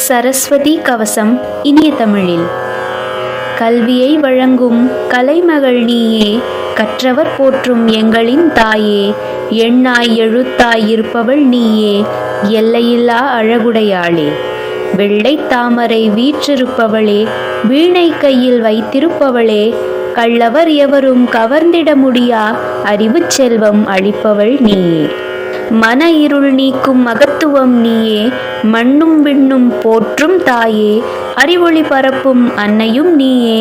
சரஸ்வதி கவசம் இனிய தமிழில். கல்வியை வழங்கும் கலைமகள் நீயே, கற்றவர் போற்றும் எங்களின் தாயே, எண்ணாய் எழுத்தாய் இருப்பவள் நீயே, எல்லையில்லா அழகுடையாளே, வெள்ளை தாமரை வீற்றிருப்பவளே, வீணை கையில் வைத்திருப்பவளே, கள்ளவர் எவரும் கவர்ந்திட முடியா அறிவு செல்வம் அளிப்பவள் நீயே, மன இருள் நீக்கும் மகத்துவம் நீயே, மண்ணும் விண்ணும் போற்றும் தாயே, அறிவொளி பரப்பும் அன்னையும் நீயே,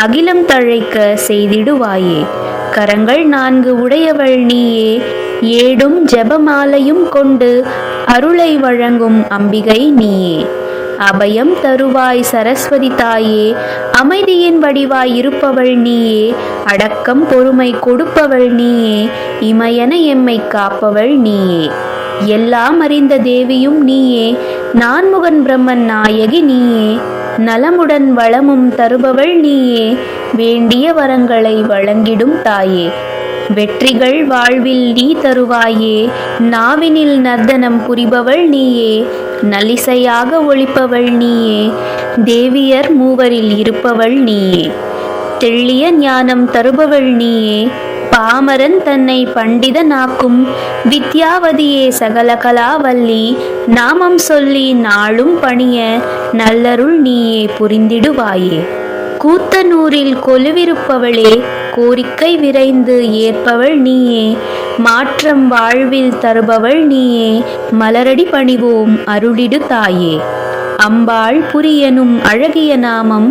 அகிலம் தழைக்க செய்திடுவாயே, கரங்கள் 4 உடையவள் நீயே, ஏடும் ஜெபமாலையும் கொண்டு அருளை வழங்கும் அம்பிகை நீயே, அபயம் தருவாய் சரஸ்வதி தாயே, அமைதியின் வடிவாய் இருப்பவள் நீயே, அடக்கம் பொறுமை கொடுப்பவள் நீயே, இமயன எம்மை காப்பவள் நீயே, எல்லாம் அறிந்த தேவியும் நீயே, நான்முகன் பிரம்மன் நாயகி நீயே, நலமுடன் வளமும் தருபவள் நீயே, வேண்டிய வரங்களை வழங்கிடும் தாயே, வெற்றிகள் வாழ்வில் நீ தருவாயே, நாவினில் நர்த்தனம் புரிபவள் நீயே, நலிசையாக ஒழிப்பவள் நீயே, தேவியர் மூவரில் இருப்பவள் நீயே, தெள்ளிய ஞானம் தருபவள் நீயே, பாமரன் தன்னை பண்டிதனாக்கும் வித்யாவதியே, சகல கலாவல்லி, நாமம் சொல்லி நாளும் பணிய நல்லருள் நீயே புரிந்திடுவாயே, கூத்தனூரில் கொலுவிருப்பவளே, கோரிக்கை விரைந்து ஏற்பவள் நீயே, மாற்றம் வாழ்வில் தருபவள் நீயே, மலரடி பணிவோம் அருளிடு தாயே, அம்பாள் புரியனும் அழகிய நாமம்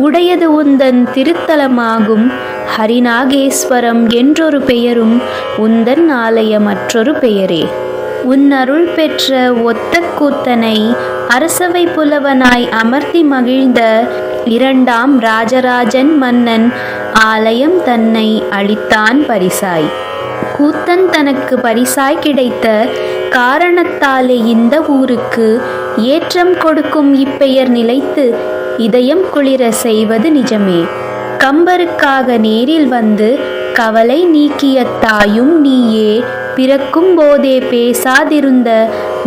உடையது உந்தன் திருத்தலமாகும், ஹரிநாகேஸ்வரம் என்றொரு பெயரும் உந்தன் ஆலய மற்றொரு பெயரே, உன் அருள் பெற்ற ஒத்த கூத்தனை அரசவை புலவனாய் அமர்த்தி மகிழ்ந்த 2ஆம் ராஜராஜன் மன்னன் ஆலயம் தன்னை அளித்தான் பரிசாய், கூத்தன் தனக்கு பரிசாய் கிடைத்த காரணத்தாலே இந்த ஊருக்கு ஏற்றம் கொடுக்கும் இப்பெயர் நிலைத்து இதயம் குளிர செய்வது நிஜமே, கம்பருக்காக நேரில் வந்து கவலை நீக்கிய தாயும் நீயே, பிறக்கும் போதே பேசாதிருந்த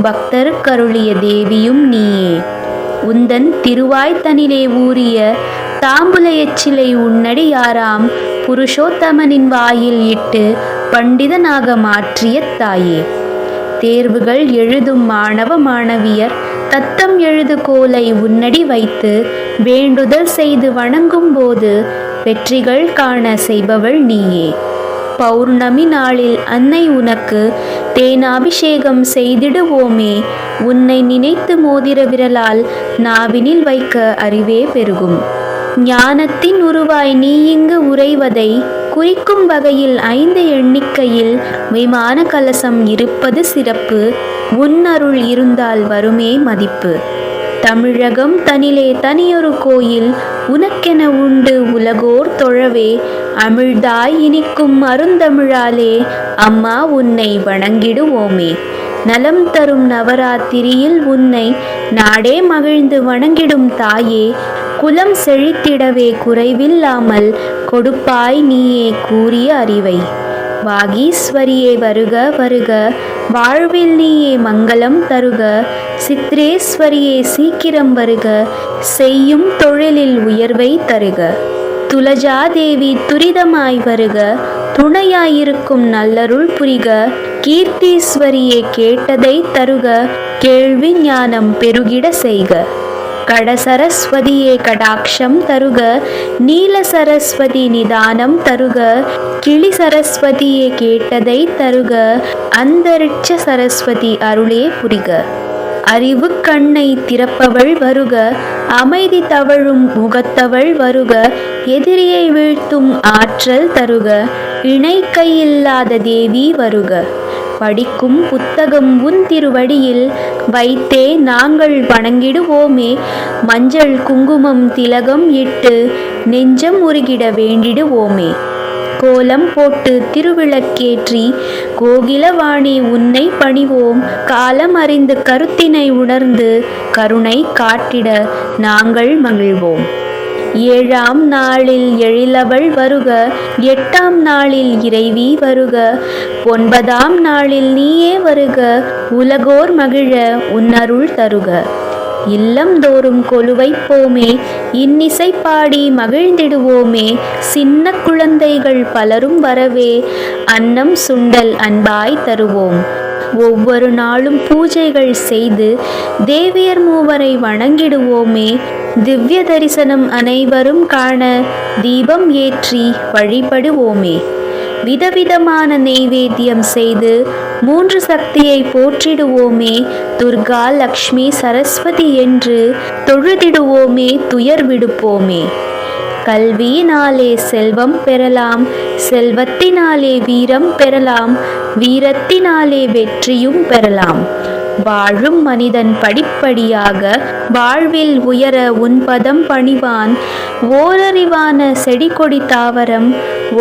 பக்தருக்கருளிய தேவியும் நீயே, உந்தன் திருவாய்த்தனிலே ஊறிய தாம்புல எச்சிலை உன்னடியாராம் புருஷோத்தமனின் வாயில் இட்டு பண்டிதனாக மாற்றிய தாயே, தேர்வுகள் எழுதும் மாணவ மாணவியர் தத்தம் எழுதுகோலை உன்னடி வைத்து வேண்டுதல் செய்து வணங்கும் போது வெற்றிகள் காண செய்பவள் நீயே, பௌர்ணமி நாளில் அன்னை உனக்கு தேனாபிஷேகம் செய்திடுவோமே, உன்னை நினைத்து மோதிர விரலால் நாவினில் வைக்க அறிவே பெருகும், ஞானத்தின் உருவாய் நீ இங்கு உறைவதை குறிக்கும் வகையில் 5 எண்ணிக்கையில் விமான கலசம் இருப்பது சிறப்பு, உன்னருள் இருந்தால் வருமே மதிப்பு, தமிழகம் தனிலே தனியொரு கோயில் உனக்கென உண்டு உலகோர் தொழவே, அமிழ்தாய் இனிக்கும் அருந்தமிழாலே அம்மா உன்னை வணங்கிடுவோமே, நலம் தரும் நவராத்திரியில் உன்னை நாடே மகிழ்ந்து வணங்கிடும் தாயே, குலம் செழித்திடவே குறைவில்லாமல் கொடுப்பாய் நீயே கூறிய அறிவை, வாகீஸ்வரியே வருக வருக, வாழ்வில் நீயே மங்களம் தருக, சித்ரேஸ்வரியே சீக்கிரம் வருக, செய்யும் தொழிலில் உயர்வை தருக, துலஜாதேவி துரிதமாய் வருக, துணையாயிருக்கும் நல்லருள் புரிக, கீர்த்தீஸ்வரியே கேட்டதை தருக, கேள்வி ஞானம் பெருகிட செய்க, கடசரஸ்வதியே கடாட்சம் தருக, நீல சரஸ்வதி நிதானம் தருக, கிளி சரஸ்வதியே கேட்டதை தருக, அந்தரிட்ச சரஸ்வதி அருளே புரிக, அறிவு கண்ணை திறப்பவள் வருக, அமைதி தவழும் முகத்தவள் வருக, எதிரியை வீழ்த்தும் ஆற்றல் தருக, இணை கையில்லாத தேவி வருக, படிக்கும் புத்தகம் உன் திருவடியில் வைத்தே நாங்கள் வணங்கிடுவோமே, மஞ்சள் குங்குமம் திலகம் இட்டு நெஞ்சம் உருகிட வேண்டிடுவோமே, கோலம் போட்டு திருவிளக்கேற்றி கோகிலவாணி உன்னை பணிவோம், காலம் அறிந்து கருத்தினை உணர்ந்து கருணை காட்டிட நாங்கள் மகிழ்வோம், ஏழாம் நாளில் எழிலவள் வருக, எட்டாம் நாளில் இறைவி வருக, ஒன்பதாம் நாளில் நீயே வருக, உலகோர் மகிழ உன்னருள் தருக. இல்லந்தோறும் கொலுவைப்போமே, இன்னிசை பாடி மகிழ்ந்திடுவோமே, சின்ன குழந்தைகள் பலரும் வரவே, அன்னம் சுண்டல் அன்பாய் தருவோம். ஒவ்வொரு நாளும் பூஜைகள் செய்து தேவியர் மூவரை வணங்கிடுவோமே, திவ்ய தரிசனம் அனைவரும் காண தீபம் ஏற்றி வழிபடுவோமே. விதவிதமான நெய்வேத்தியம் செய்து மூன்று சக்தியை போற்றிடுவோமே, துர்கா லக்ஷ்மி சரஸ்வதி என்று தொழுதிடுவோமே, துயர் விடுப்போமே. கல்வியினாலே செல்வம் பெறலாம், செல்வத்தினாலே வீரம் பெறலாம், வீரத்தினாலே வெற்றியும் பெறலாம். வாழும் மனிதன் படிப்படியாக வாழ்வில் உயர உன்பதம் பணிவான், ஓரறிவான செடி கொடி தாவரம்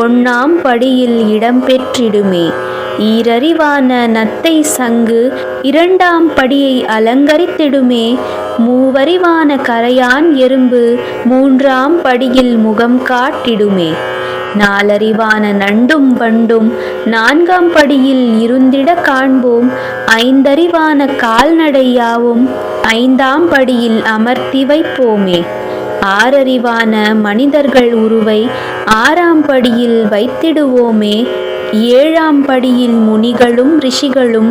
ஒண்ணாம் படியில் இடம் பெற்றிடுமே. ஈரறிவான நத்தை சங்கு இரண்டாம் படியை அலங்கரித்திடுமே, மூவறிவான கரையான் எறும்பு மூன்றாம் படியில் முகம் காட்டிடுமே. நாலறிவான நண்டும் வண்டும் நான்காம் படியில் இருந்திட காண்போம், ஐந்தறிவான கால்நடையாவும் ஐந்தாம் படியில் அமர்த்தி வைப்போமே. ஆறறிவான மனிதர்கள் உருவை ஆறாம் படியில் வைத்திடுவோமே, ஏழாம் படியில் முனிகளும் ரிஷிகளும்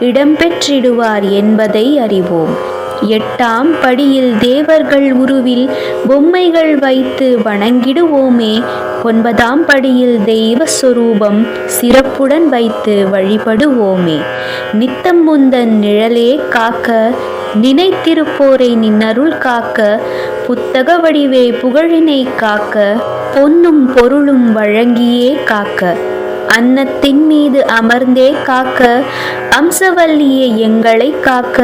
இடம்பெற்றிடுவார் என்பதை அறிவோம். எட்டாம் படியில் தேவர்கள் உருவில் பொம்மைகள் வைத்து வணங்கிடுவோமே, ஒன்பதாம் படியில் தெய்வ சொரூபம் சிறப்புடன் வைத்து வழிபடுவோமே. நித்தம் முந்தன் நிழலே காக்க, நினைத்திருப்போரை நின்னருள் காக்க, புத்தக வடிவே புகழினை காக்க, பொன்னும் பொருளும் வழங்கியே காக்க, அன்னத்தின் மீது அமர்ந்தே காக்க, அம்சவல்லியே எங்களை காக்க,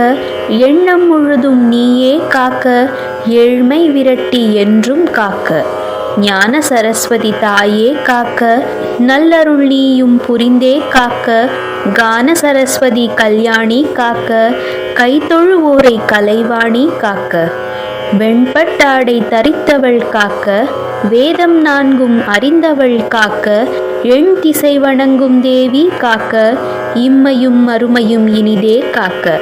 எண்ணம் முழுதும் நீயே காக்க, ஏழ்மை விரட்டி என்றும் காக்க, ஞான சரஸ்வதி தாயே காக்க, நல்லருள் நீயும் புரிந்தே காக்க, கான சரஸ்வதி கல்யாணி காக்க, கைதொழுவோரை கலைவாணி காக்க, வெண்பட்டாடை தரித்தவள் காக்க, வேதம் நான்கும் அறிந்தவள் காக்க, எண் திசை வணங்கும் தேவி காக்க, இம்மையும் மறுமையும் இனிதே காக்க,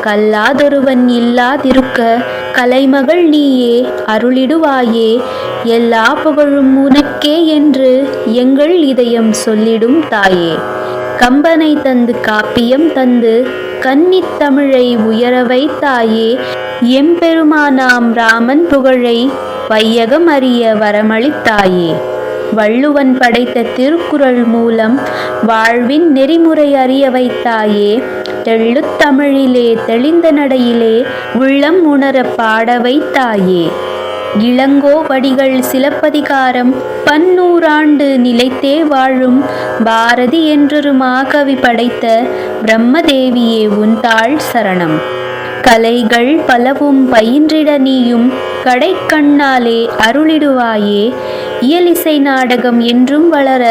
கல்லாதொருவன் இல்லாதிருக்க கலைமகள் நீயே அருளிடுவாயே, எல்லா புகழும் உனக்கே என்று எங்கள் இதயம் சொல்லிடும் தாயே. கம்பனை தந்து காப்பியம் தந்து கன்னித் தமிழை உயர வைத்தாயே, எம்பெருமானாம் ராமன் புகழை வையகம் அறிய வரமளித்தாயே. வள்ளுவன் படைத்த திருக்குறள் மூலம் வாழ்வின் நெறிமுறை அறிய வைத்தாயே, தெள்ளுத் தமிழிலே தெளிந்த நடையிலே உள்ளம் உணர பாட வைத்தாயே. இளங்கோ வடிகள் சிலப்பதிகாரம் பன்னூறாண்டு நிலைத்தே வாழும் பாரதி என்றொரு மாகவி படைத்த பிரம்மதேவியே உன் தாள் சரணம். கலைகள் பலவும் பயின்றிட நீயும் கடைக்கண்ணாலே அருளிடுவாயே, இயலிசை நாடகம் என்றும் வளர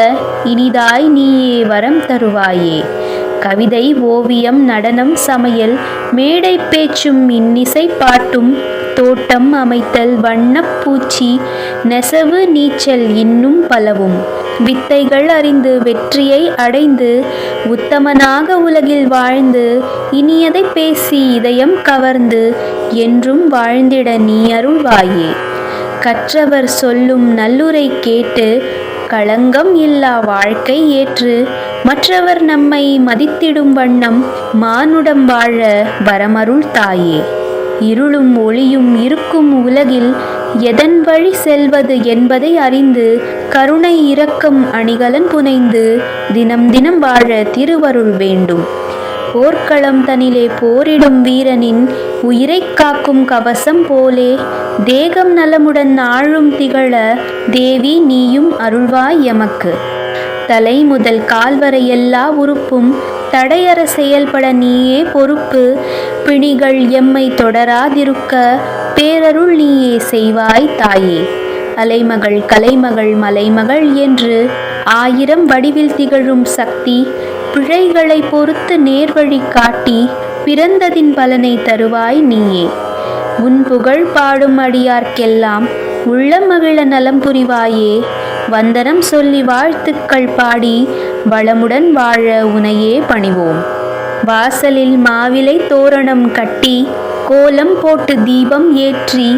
இனிதாய் நீயே வரம் தருவாயே. கவிதை ஓவியம் நடனம் சமையல் மேடை பேச்சும் இன்னிசை பாட்டும் தோட்டம் அமைத்தல் வண்ணப்பூச்சி நெசவு நீச்சல் இன்னும் பலவும் வித்தைகள் அறிந்து வெற்றியை அடைந்து உத்தமனாக உலகில் வாழ்ந்து இனியதை பேசி இதயம் கவர்ந்து என்றும் வாழ்ந்திட நீ அருள்வாயே. கற்றவர் சொல்லும் நல்லுரை கேட்டு களங்கம் இல்லா வாழ்க்கை ஏற்று மற்றவர் நம்மை மதித்திடும் வண்ணம் மானுடம் வாழ வரமருள் தாயே. இருளும் ஒளியும் இருக்கும் உலகில் எதன் வழி செல்வது என்பதை அறிந்து கருணை இரக்கம் அணிகலன் புனைந்து தினம் தினம் வாழ திருவருள் வேண்டும். போர்க்களம் தனிலே போரிடும் வீரனின் உயிரை காக்கும் கவசம் போலே தேகம் நலமுடன் ஆழும் திகழ தேவி நீயும் அருள்வாய் எமக்கு. தலை முதல் கால்வரை எல்லா உறுப்பும் தடையற செயல்பட நீயே பொறுப்பு. பிணிகள் எம்மை தொடராதிருக்க பேரருள் நீயே செய்வாய் தாயே. அலைமகள் கலைமகள் மலைமகள் என்று 1000 வடிவில் திகழும் சக்தி பிழைகளை பொறுத்து நேர்வழி காட்டி பிறந்ததின் பலனை தருவாய் நீயே. உன் புகழ் பாடும் அடியார்க்கெல்லாம் உள்ளம் மகிழ நலம் புரிவாயே. வந்தனம் சொல்லி வாழ்த்துக்கள் பாடி வளமுடன் வாழ உனையே பணிவோம். வாசலில் மாவிலை தோரணம் கட்டி கோலம் போட்டு தீபம் ஏற்றி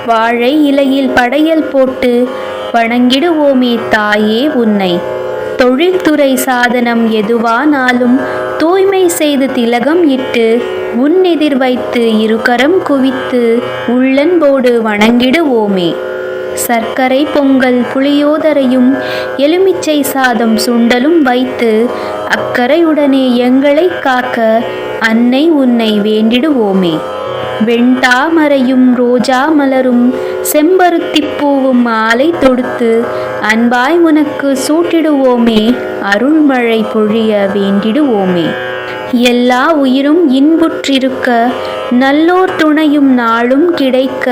வாழை இலையில் படையல் போட்டு வணங்கிடுவோமே தாயே உன்னை. தொழில்துறை சாதனம் எதுவானாலும் தூய்மை செய்து திலகம் இட்டு உன் எதிர் வைத்து இருகரம் குவித்து உள்ளன்போடு வணங்கிடுவோமே. சர்க்கரை பொங்கல் புளியோதரையும் எலுமிச்சை சாதம் சுண்டலும் வைத்து அக்கறையுடனே எங்களை காக்க அன்னை உன்னை வேண்டிடுவோமே. வெண்தாமரையும் ரோஜா மலரும் செம்பருத்திப்பூவும் மாலை தொடுத்து அன்பாய் உனக்கு சூட்டிடுவோமே. அருள்மழை பொழிய வேண்டிடுவோமே. எல்லா உயிரும் இன்புற்றிருக்க நல்லோர் துணையும் நாளும் கிடைக்க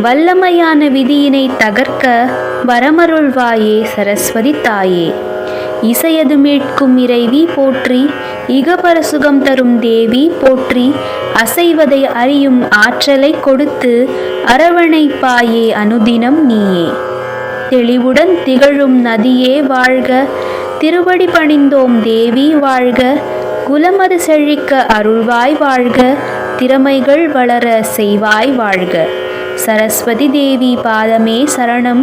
வல்லமையான விதியினை தகர்க்க வரமருள்வாயே சரஸ்வதி தாயே. இசையது மீட்கும் இறைவி போற்றி, இகபர சுகம் தரும் தேவி போற்றி, அசைவதை அறியும் ஆற்றலை கொடுத்து அரவணைப்பாயே அனுதினம் நீயே. தெளிவுடன் திகழும் நதியே வாழ்க, திருவடி பணிந்தோம் தேவி வாழ்க, குலமது செழிக்க அருள்வாய் வாழ்க, திறமைகள் வளர செய்வாய் வாழ்க. சரஸ்வதி தேவி பாதமே சரணம்,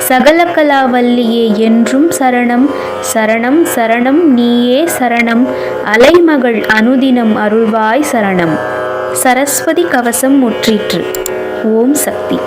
சகலகலாவல்லியே என்றும் சரணம். சரணம் சரணம் நீயே சரணம், அலைமகள் அனுதினம் அருள்வாய் சரணம். சரஸ்வதி கவசம் முற்றிற்று. ஓம் சக்தி.